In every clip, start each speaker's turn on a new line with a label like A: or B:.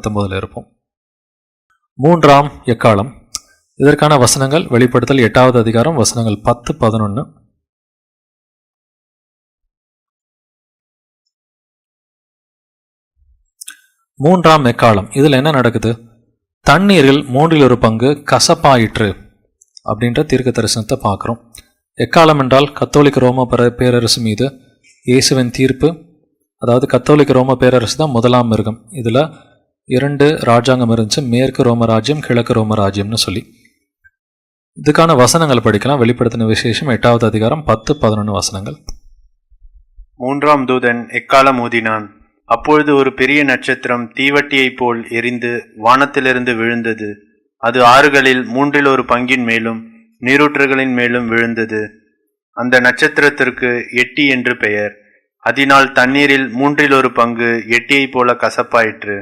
A: 19 இருப்போம். 3ஆம் எக்காலம். இதற்கான வசனங்கள் வெளிப்படுத்தல் 8வது அதிகாரம் வசனங்கள் 10, 11. மூன்றாம் எக்காலம். இதில் என்ன நடக்குது? தண்ணீரில் 1/3 கசப்பாயிற்று அப்படின்ற தீர்க்க தரிசனத்தை பார்க்குறோம். எக்காலம் என்றால் கத்தோலிக்க ரோம பேரரசு மீது இயேசுவின் தீர்ப்பு. அதாவது கத்தோலிக்க ரோம பேரரசு தான் முதலாம் மிருகம். இதில் 2 ராஜாங்கம் இருந்துச்சு, மேற்கு ரோம ராஜ்யம், கிழக்கு ரோம ராஜ்யம்னு சொல்லி. இதுக்கான வசனங்கள் படிக்கலாம். வெளிப்படுத்தின விசேஷம் 8வது அதிகாரம் 10, 11 வசனங்கள்.
B: 3ஆம் தூதன் எக்காலம் ஊதினான். அப்பொழுது ஒரு பெரிய நட்சத்திரம் தீவட்டியைப் போல் எரிந்து வானத்திலிருந்து விழுந்தது. அது ஆறுகளில் 1/3 மேலும் நீரூற்றுகளின் மேலும் விழுந்தது. அந்த நட்சத்திரத்திற்கு எட்டி என்று பெயர். அதனால் தண்ணீரில் 1/3 எட்டியைப் போல கசப்பாயிற்று.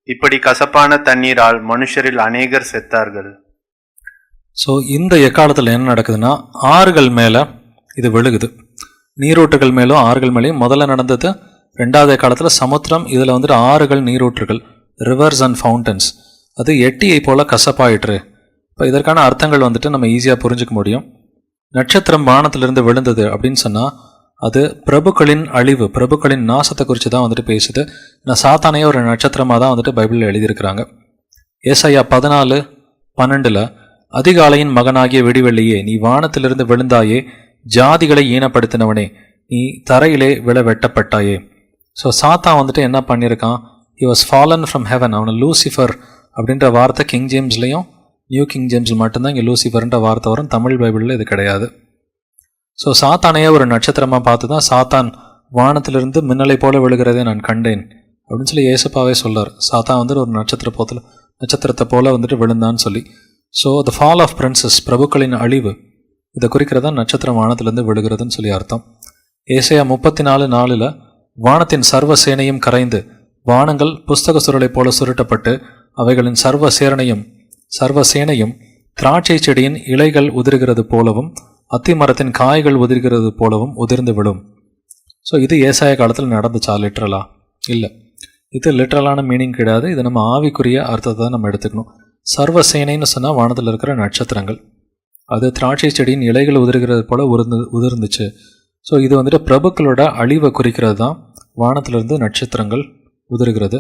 B: இப்படி கசப்பான தண்ணீரால் மனுஷரில் அநேகர் செத்தார்கள்.
A: ஸோ இந்த எக்காலத்தில் என்ன நடக்குதுன்னா, ஆறுகள் மேலே இது விழுகுது. நீரூற்றுகள் மேலும் ஆறுகள் மேலேயும் முதல்ல நடந்தது 2வது எக்காலத்தில் சமுத்திரம். இதில் ஆறுகள், நீரூற்றுகள், ரிவர்ஸ் அண்ட் ஃபவுண்டன்ஸ், அது எட்டியை போல கசப்பாயிற்று. இப்போ இதற்கான அர்த்தங்கள் நம்ம ஈஸியாக புரிஞ்சுக்க முடியும். நட்சத்திரம் வானத்திலிருந்து விழுந்தது அப்படின்னு சொன்னால் அது பிரபுக்களின் அழிவு, பிரபுக்களின் நாசத்தை குறித்து தான் பேசுது. நான் சாத்தானையே ஒரு நட்சத்திரமாக தான் பைபிளில் எழுதியிருக்கிறாங்க. ஏசாயா 14:12 அதிகாலையின் மகனாகிய விடிவெள்ளியே, நீ வானத்திலிருந்து விழுந்தாயே, ஜாதிகளை ஈனப்படுத்தினவனே, நீ தரையிலே விழ வெட்டப்பட்டாயே. ஸோ சாத்தான் என்ன பண்ணியிருக்கான்? He was fallen from heaven. அவனை லூசிஃபர் அப்படின்ற வார்த்தை கிங் ஜேம்ஸ்லையும் நியூ கிங் ஜேம்ஸில் மட்டும்தான் இங்கே லூசிஃபர்ன்ற வார்த்தை வரும். தமிழ் பைபிளில் இது கிடையாது. ஸோ சாத்தானையே ஒரு நட்சத்திரமாக பார்த்து தான் சாத்தான் வானத்திலிருந்து மின்னலை போல விழுகிறதே நான் கண்டேன் அப்படின்னு சொல்லி ஏசப்பாவே சொல்லார். சாத்தான் ஒரு நட்சத்திரத்தை போல விழுந்தான்னு சொல்லி. So the fall of princes, பிரபுக்களின் அழிவு, இதை குறிக்கிறதா நட்சத்திரம் வானத்திலிருந்து விழுகிறதுன்னு சொல்லி அர்த்தம். ஏசாயா 34:4 வானத்தின் சர்வ சேனையும் கரைந்து வானங்கள் புஸ்தக சுருளை போல சுருட்டப்பட்டு அவைகளின் சர்வ சேனையும் திராட்சை செடியின் இலைகள் உதிர்கிறது போலவும் அத்தி மரத்தின் காய்கள் உதிர்கிறது போலவும் உதிர்ந்து விடும். ஸோ இது ஏசாய காலத்தில் நடந்துச்சா லிட்ரலா? இல்லை, இது லிட்ரலான மீனிங் கிடையாது. இது நம்ம ஆவிக்குரிய அர்த்தத்தை தான் நம்ம எடுத்துக்கணும். சர்வ சேனைன்னு சொன்னால் வானத்தில் இருக்கிற நட்சத்திரங்கள், அது திராட்சை செடியின் இலைகள் உதிர்கிறது போல உதிர்ந்துச்சு. ஸோ இது பிரபுக்களோட அழிவை குறிக்கிறது தான் வானத்திலிருந்து நட்சத்திரங்கள் உதிர்கிறது.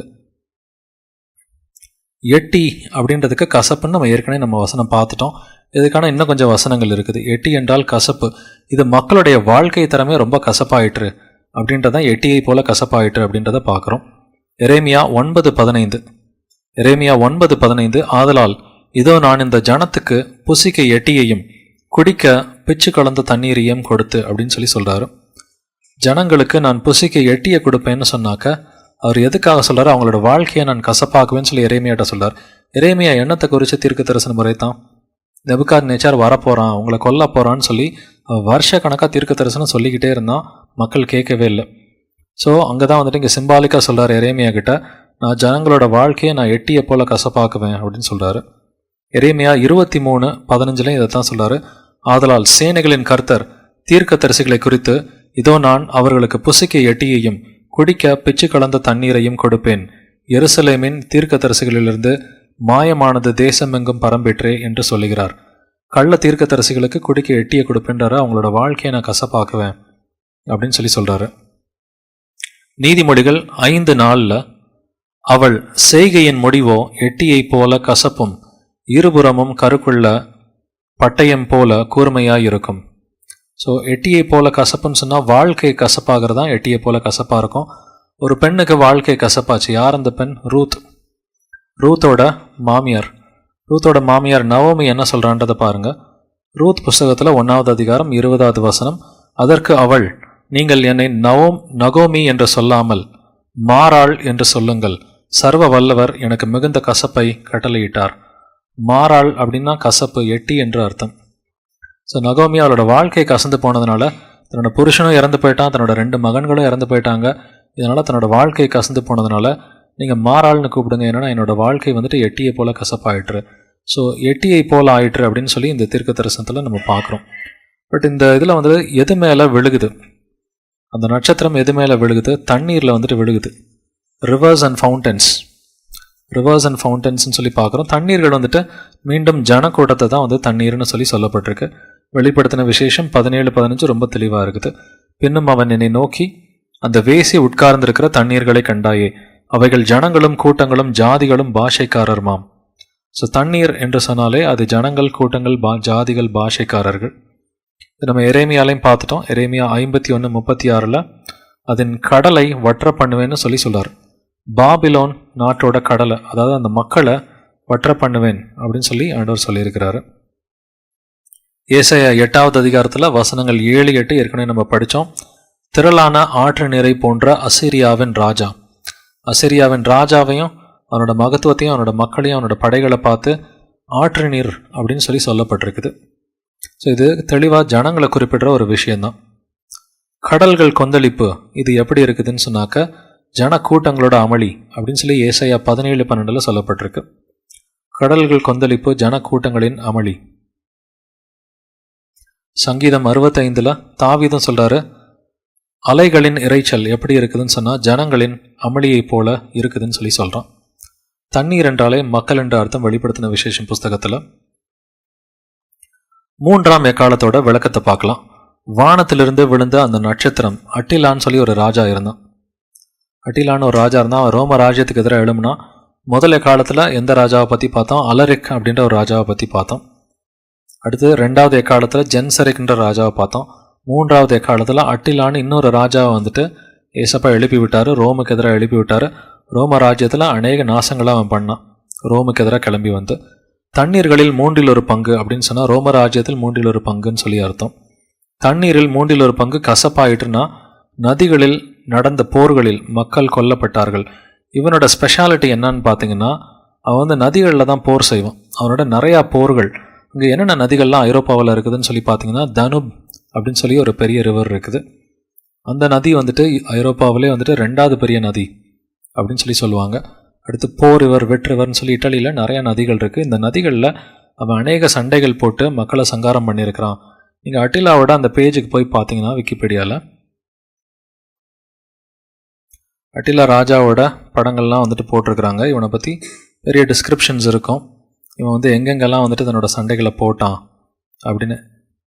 A: எட்டி அப்படின்றதுக்கு கசப்புன்னு நம்ம ஏற்கனவே வசனம் பார்த்துட்டோம். இதுக்கான இன்னும் கொஞ்சம் வசனங்கள் இருக்குது. எட்டி என்றால் கசப்பு. இது மக்களுடைய வாழ்க்கை தரமே ரொம்ப கசப்பாயிற்று அப்படின்றதான் எட்டியை போல கசப்பாயிற்று அப்படின்றத பார்க்குறோம். எரேமியா 9:15 ஆதலால் இதோ நான் இந்த ஜனத்துக்கு புசிக்க எட்டியையும் குடிக்க பிச்சு கலந்த தண்ணீரையும் கொடுத்து அப்படின்னு சொல்லி சொல்கிறாரு. ஜனங்களுக்கு நான் புசிக்க எட்டியை கொடுப்பேன்னு சொன்னாக்க அவர் எதுக்காக சொல்கிறார்? அவங்களோட வாழ்க்கையை நான் கசப்பாக்குவேன்னு சொல்லி எரேமியாட்ட சொல்கிறார். எரேமியா எண்ணத்தை குறித்து தீர்க்க தரிசன முறை தான். நேபுகாத்நேச்சார் வரப்போகிறான், உங்களை கொல்ல போகிறான்னு சொல்லி வருஷ கணக்காக தீர்க்க தரிசனம் சொல்லிக்கிட்டே இருந்தான். மக்கள் கேட்கவே இல்லை. ஸோ அங்கே தான் இங்கே சிம்பாலிக்காக சொல்கிறார் எரேமியா கிட்ட, நான் ஜனங்களோட வாழ்க்கையை நான் எட்டியை போல கசப்பாக்குவேன் அப்படின்னு சொல்கிறாரு. எரேமியா 23:15 இதை தான் சொல்கிறாரு. ஆதலால் சேனைகளின் கர்த்தர் தீர்க்க தரிசிகளை குறித்து, இதோ நான் அவர்களுக்கு புசிக்க எட்டியையும் குடிக்க பிச்சு கலந்த தண்ணீரையும் கொடுப்பேன். எருசலேமின் தீர்க்க தரிசிகளிலிருந்து மாயமானது தேசமெங்கும் பரம்பெற்றே என்று சொல்லுகிறார். கள்ள தீர்க்க தரிசிகளுக்கு குடிக்க எட்டியை கொடுப்பேன்றாரு. அவங்களோட வாழ்க்கையை நான் கசப்பாக்குவேன் அப்படின்னு சொல்லி சொல்கிறாரு. நீதிமொழிகள் 5:4 அவள் செய்கையின் முடிவோ எட்டியை போல கசப்பும் இருபுறமும் கருக்குள்ள பட்டயம் போல கூர்மையாக இருக்கும். ஸோ எட்டியை போல கசப்புன்னு சொன்னால் வாழ்க்கை கசப்பாகிறது தான் எட்டியை போல கசப்பாக இருக்கும். ஒரு பெண்ணுக்கு வாழ்க்கை கசப்பாச்சு. யார் அந்த பெண்? ரூத்தோட மாமியார் நவோமி என்ன சொல்கிறான்றதை பாருங்கள். ரூத் புஸ்தகத்தில் 1வது அதிகாரம் 20வது வசனம். அதற்கு அவள், நீங்கள் என்னை நகோமி என்று சொல்லாமல் மாறாள் என்று சொல்லுங்கள். சர்வ வல்லவர் எனக்கு மிகுந்த கசப்பை கட்டளையிட்டார். மாறாள் அப்படின்னா கசப்பு, எட்டி என்று அர்த்தம். ஸோ நகோமி அவளோட வாழ்க்கை கசந்து போனதுனால தன்னோட புருஷனும் இறந்து போயிட்டான், தன்னோட 2 மகன்களும் இறந்து போயிட்டாங்க. இதனால் தன்னோட வாழ்க்கை கசந்து போனதுனால நீங்கள் மாறாள்னு கூப்பிடுங்க, என்னென்னா என்னோட வாழ்க்கை எட்டியை போல கசப்பாயிற்று. ஸோ எட்டியை போல ஆயிற்று அப்படின்னு சொல்லி இந்த தீர்க்க தரிசனத்தில் நம்ம பார்க்குறோம். பட் இந்த இதில் எது மேலே விழுகுது? அந்த நட்சத்திரம் எது மேலே விழுகுது? தண்ணீரில் விழுகுது. Rivers and fountains. Rivers and ஃபவுண்டன்ஸ்னு சொல்லி பார்க்குறோம். தண்ணீர்கள் வந்துட்டு மீண்டும் ஜனக்கூட்டத்தை தான் வந்து தண்ணீர்னு சொல்லி சொல்லப்பட்டிருக்கு. வெளிப்படுத்தின விசேஷம் 17-15 ரொம்ப தெளிவாக இருக்குது. பின்னும் அவன் என்னை நோக்கி, அந்த வேசி உட்கார்ந்திருக்கிற தண்ணீர்களை கண்டாயே, அவைகள் ஜனங்களும் கூட்டங்களும் ஜாதிகளும் பாஷைக்காரர்மாம். ஸோ தண்ணீர் என்று சொன்னாலே அது ஜனங்கள், கூட்டங்கள், ஜாதிகள், பாஷைக்காரர்கள். இது நம்ம எரேமியாலையும் பார்த்துட்டோம். எரேமியா 51:36 அதன் கடலை வற்ற பண்ணுவேன்னு சொல்லி சொல்றார். பாபிலோன் நாட்டோட கடலை, அதாவது அந்த மக்களை வற்ற பண்ணுவேன் அப்படின்னு சொல்லி ஆண்டவர் சொல்லியிருக்கிறாரு. ஏசாயா 8வது அதிகாரத்தில் வசனங்கள் 7-8 ஏற்கனவே நம்ம படித்தோம். திரளான ஆற்று நீரை போன்ற அசிரியாவின் ராஜா, அசிரியாவின் ராஜாவையும் அவனோட மகத்துவத்தையும் அவனோட மக்களையும் அவனோட படைகளை பார்த்து ஆற்று நீர் அப்படின்னு சொல்லி சொல்லப்பட்டிருக்குது. ஸோ இது தெளிவாக ஜனங்களை குறிப்பிடுற ஒரு விஷயந்தான். கடல்கள் கொந்தளிப்பு இது எப்படி இருக்குதுன்னு சொன்னாக்க ஜன கூட்டங்களோட அமளி அப்படின்னு சொல்லி ஏசாயா 17:12 சொல்லப்பட்டிருக்கு. கடல்கள் கொந்தளிப்பு, ஜன கூட்டங்களின் அமளி. சங்கீதம் 65 தாவீதும் சொல்றாரு, அலைகளின் இறைச்சல் எப்படி இருக்குதுன்னு சொன்னா ஜனங்களின் அமளியை போல இருக்குதுன்னு சொல்லி சொல்றான். தண்ணீர் என்றாலே மக்கள் என்ற அர்த்தம் வெளிப்படுத்தின விசேஷம் புஸ்தகத்துல. 3ஆம் எக்காலத்தோட விளக்கத்தை பார்க்கலாம். வானத்திலிருந்து விழுந்த அந்த நட்சத்திரம், அட்டிலான்னு சொல்லி ஒரு ராஜா இருந்தான். அட்டிலான்னு ஒரு ராஜா இருந்தான். அவன் ரோம ராஜ்யத்துக்கு எதிராக எழும்புனா. முதல் எக்காலத்தில் எந்த ராஜாவை பற்றி பார்த்தோம்? அலரிக் அப்படின்ற ஒரு ராஜாவை பற்றி பார்த்தோம். அடுத்து 2வது எக்காலத்தில் ஜென்சரிக்ன்ற ராஜாவை பார்த்தோம். 3வது எக்காலத்தில் அட்டிலான்னு இன்னொரு ராஜாவை வந்துட்டு ஏசப்பா எழுப்பி விட்டார், ரோமுக்கு எதிராக எழுப்பி விட்டார். ரோம ராஜ்யத்தில் அநேக நாசங்களை அவன் பண்ணான், ரோமுக்கு எதிராக கிளம்பி வந்து. தண்ணீர்களில் 1/3 பங்கு அப்படின்னு சொன்னால் ரோம ராஜ்யத்தில் 1/3 பங்குன்னு சொல்லி அர்த்தம். தண்ணீரில் 1/3 பங்கு கசப்பாயிட்டுனா நதிகளில் நடந்த போர்களில் மக்கள் கொல்லப்பட்டார்கள். இவனோட ஸ்பெஷாலிட்டி என்னன்னு பார்த்தீங்கன்னா, அவன் வந்து நதிகளில் தான் போர் செய்வான். அவனோட நிறையா போர்கள். இங்கே என்னென்ன நதிகள்லாம் ஐரோப்பாவில் இருக்குதுன்னு சொல்லி பார்த்தீங்கன்னா, தனுப் அப்படின்னு சொல்லி ஒரு பெரிய ரிவர் இருக்குது. அந்த நதி வந்துட்டு ஐரோப்பாவிலே வந்துட்டு 2வது பெரிய நதி அப்படின்னு சொல்லி சொல்லுவாங்க. அடுத்து போ ரிவர், வெட் ரிவர்னு சொல்லி இட்டாலியில் நிறையா நதிகள் இருக்குது. இந்த நதிகளில் அவன் அநேக சண்டைகள் போட்டு மக்களை சங்காரம் பண்ணியிருக்கிறான். நீங்கள் அட்டிலாவோட அந்த பேஜுக்கு போய் பார்த்தீங்கன்னா விக்கிபீடியாவில் அட்டிலா ராஜாவோட படங்கள்லாம் வந்துட்டு போட்டிருக்கிறாங்க. இவனை பற்றி பெரிய டிஸ்கிரிப்ஷன்ஸ் இருக்கும். இவன் வந்து எங்கெங்கெல்லாம் வந்துட்டு தன்னோட சண்டைகளை போட்டான் அப்படின்னு.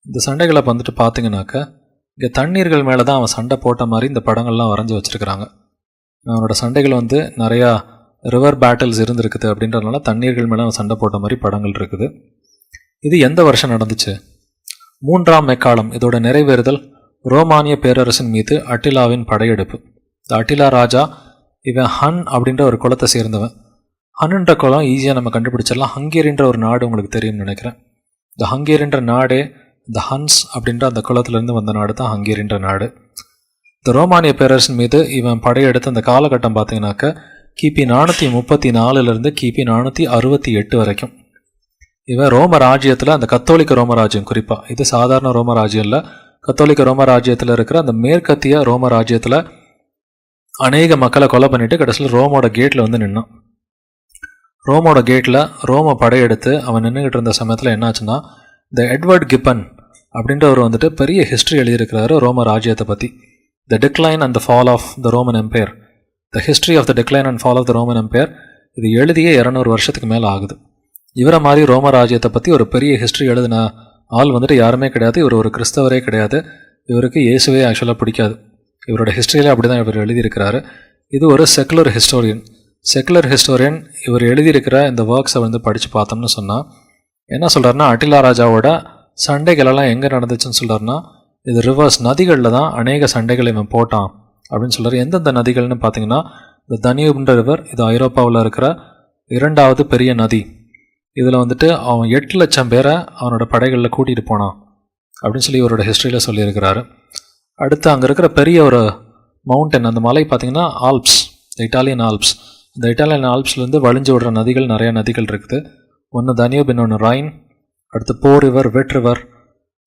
A: இந்த சண்டைகளை வந்துட்டு பார்த்தீங்கன்னாக்க இங்கே தண்ணீர்கள் மேலே தான் அவன் சண்டை போட்ட மாதிரி இந்த படங்கள்லாம் வரைஞ்சி வச்சுருக்கிறாங்க. அவனோட சண்டைகள் வந்து நிறையா ரிவர் பேட்டில்ஸ் இருந்திருக்குது அப்படின்றதுனால தண்ணீர்கள் மேலே அவன் சண்டை போட்ட மாதிரி படங்கள் இருக்குது. இது எந்த வருஷம் நடந்துச்சு? 3ஆம் எக்காலம். இதோட நிறைவேறுதல் ரோமானிய பேரரசின் மீது அட்டிலாவின் படையெடுப்பு. இந்த அட்டிலா ராஜா இவன் ஹன் அப்படின்ற ஒரு குலத்தை சேர்ந்தவன். ஹன்ன்ற குலம் ஈஸியாக நம்ம கண்டுபிடிச்சிடலாம். ஹங்கேரின்ற ஒரு நாடு உங்களுக்கு தெரியும்னு நினைக்கிறேன். இந்த ஹங்கேரின்ற நாடே இந்த ஹன்ஸ் அப்படின்ற அந்த குலத்திலேருந்து வந்த நாடு தான் ஹங்கேரின்ற நாடு. இந்த ரோமானிய பேரரசின் மீது இவன் படையெடுத்த அந்த காலகட்டம் பார்த்தீங்கன்னாக்க கிபி 434 கிபி 468 வரைக்கும். இவன் ரோம ராஜ்யத்தில், அந்த கத்தோலிக்க ரோம ராஜ்யம் குறிப்பாக, இது சாதாரண ரோம ராஜ்யம் இல்லை, கத்தோலிக்க ரோம ராஜ்யத்தில் இருக்கிற அந்த மேற்கத்திய ரோம ராஜ்யத்தில் அநேக மக்களை கொலை பண்ணிட்டு கடைசியில் ரோமோட கேட்டில் வந்து நின்னான். ரோமோட கேட்டில் ரோம படையெடுத்து அவன் நின்றுக்கிட்டு இருந்த சமயத்தில் என்னாச்சுன்னா, இந்த எட்வர்ட் கிப்பன் அப்படின்றவர் வந்துட்டு பெரிய ஹிஸ்ட்ரி எழுதியிருக்கிறாரு ரோம ராஜ்யத்தை பற்றி. The decline and the fall of the Roman empire, the history of the decline and fall of the Roman empire. இது எழுதியே 200 வருஷத்துக்கு மேலே ஆகுது. இவரை மாதிரி ரோம ராஜ்யத்தை பற்றி ஒரு பெரிய ஹிஸ்ட்ரி எழுதின ஆள் வந்துட்டு யாருமே கிடையாது. இவர் ஒரு கிறிஸ்தவரே கிடையாது. இவருக்கு இயேசுவே ஆக்சுவலாக பிடிக்காது. இவரோட ஹிஸ்ட்ரியிலே அப்படி தான் இவர் எழுதியிருக்கிறாரு. இது ஒரு செக்குலர் ஹிஸ்டோரியன். செக்குலர் ஹிஸ்டோரியன் இவர் எழுதியிருக்கிற இந்த ஒர்க்ஸை வந்து படித்து பார்த்தோம்னு சொன்னால் என்ன சொல்கிறாருன்னா, அட்டிலா ராஜாவோட சண்டைகளெல்லாம் எங்கே நடந்துச்சுன்னு சொல்கிறாருன்னா, இது ரிவர்ஸ் நதிகளில் தான் அநேக சண்டைகளை இவன் போட்டான் அப்படின்னு சொல்கிறார். எந்தெந்த நதிகள்னு பார்த்தீங்கன்னா, இந்த தனியூப்ன்ற ரிவர், இது ஐரோப்பாவில் இருக்கிற 2வது பெரிய நதி. இதில் வந்துட்டு அவன் 8 லட்சம் பேரை அவனோட படைகளில் கூட்டிகிட்டு போனான் அப்படின்னு சொல்லி இவரோட ஹிஸ்ட்ரியில் சொல்லியிருக்கிறாரு. அடுத்து அங்கே இருக்கிற பெரிய ஒரு மவுண்டன், அந்த மலை பார்த்திங்கன்னா ஆல்ப்ஸ், இந்த இட்டாலியன் ஆல்ப்ஸ். இந்த இட்டாலியன் ஆல்ப்ஸ்லேருந்து வழிஞ்சு விடுற நதிகள், நிறையா நதிகள் இருக்குது. ஒன்று தனியூப், இன்னொன்று ரைன், அடுத்து போ ரிவர், வெட் ரிவர்.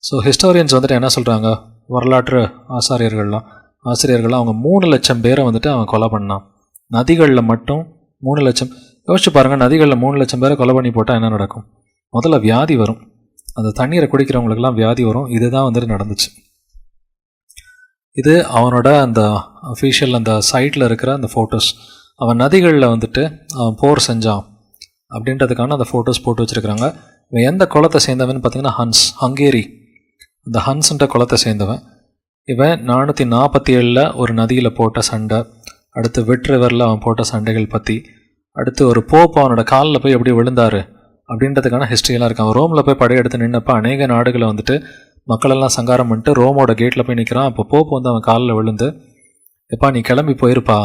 A: ஸோ ஹிஸ்டோரியன்ஸ் வந்துட்டு என்ன சொல்கிறாங்க, வரலாற்று ஆசிரியர்கள்லாம் அவங்க 3 லட்சம் பேரை வந்துட்டு அவன் கொலை பண்ணான். நதிகளில் மட்டும் 3 லட்சம். யோசிச்சு பாருங்கள், நதிகளில் 3 லட்சம் பேரை கொலை பண்ணி போட்டால் என்ன நடக்கும்? முதல்ல வியாதி வரும். அந்த தண்ணீரை குடிக்கிறவங்களுக்கெல்லாம் வியாதி வரும். இதுதான் வந்துட்டு நடந்துச்சு. இது அவனோட அந்த அஃபீஷியல் அந்த சைட்டில் இருக்கிற அந்த ஃபோட்டோஸ். அவன் நதிகளில் வந்துட்டு அவன் போர் செஞ்சான் அப்படின்றதுக்கான அந்த ஃபோட்டோஸ் போட்டு வச்சுருக்கிறாங்க. இவன் எந்த குலத்தை சேர்ந்தவன் பார்த்தீங்கன்னா ஹங்கேரி, அந்த ஹன்ஸ்ன்ற குலத்தை சேர்ந்தவன். இவன் 447 ஒரு நதியில் போட்ட சண்டை, அடுத்து வெட் ரிவரில் அவன் போட்ட சண்டைகள் பற்றி, அடுத்து ஒரு போப் அவனோட காலில் போய் எப்படி விழுந்தார் அப்படின்றதுக்கான ஹிஸ்ட்ரியெல்லாம் இருக்கான். ரோமில் போய் படையெடுத்து நின்னப்போ அநேக நாடுகளை வந்துட்டு மக்களெல்லாம் சங்காரம் பண்ணிட்டு ரோமோட கேட்டில் போய் நிற்கிறான். அப்போ போப் வந்து அவன் காலில் விழுந்து, எப்பா நீ கிளம்பி போயிருப்பா,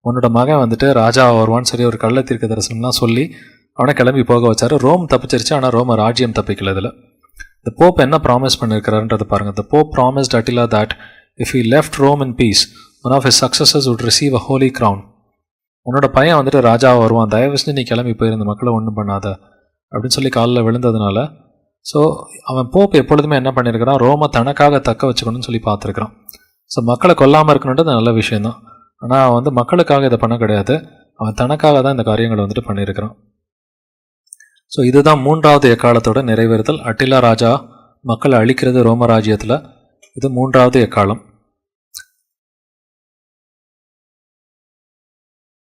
A: உன்னோட மகன் வந்துட்டு ராஜா வருவான்னு சரி ஒரு கள்ள தீர்க்க தரிசனம்லாம் சொல்லி அவனை கிளம்பி போக வச்சார். ரோம் தப்பிச்சிருச்சு, ஆனால் ரோம ராஜ்யம் தப்பிக்கல. இதில் இந்த போப் என்ன ப்ராமிஸ் பண்ணியிருக்கிறாருன்றது பாருங்கள். The Pope promised Attila that if he left Rome in peace, one of his successors would receive a holy crown. உன்னோட பையன் வந்துட்டு ராஜாவை வருவான், தயவு செஞ்சு நீ கிளம்பி போயிருந்த மக்களை ஒன்றும் பண்ணாத அப்படின்னு சொல்லி காலில் விழுந்ததுனால, ஸோ அவன் போப் எப்பொழுதுமே என்ன பண்ணியிருக்கிறான், ரோமை தனக்காக தக்க வச்சுக்கணும்னு சொல்லி பார்த்துருக்கிறான். ஸோ மக்களை கொல்லாமல் இருக்கணுன்றது நல்ல விஷயந்தான், ஆனால் அவன் வந்து மக்களுக்காக இதை பண்ண கிடையாது, அவன் தனக்காக தான் இந்த காரியங்களை வந்துட்டு பண்ணியிருக்கிறான். ஸோ இதுதான் 3வது எக்காலத்தோட நிறைவேறுதல். அட்டிலா ராஜா மக்களை அழிக்கிறது ரோம ராஜ்யத்தில், இது 3வது எக்காலம்.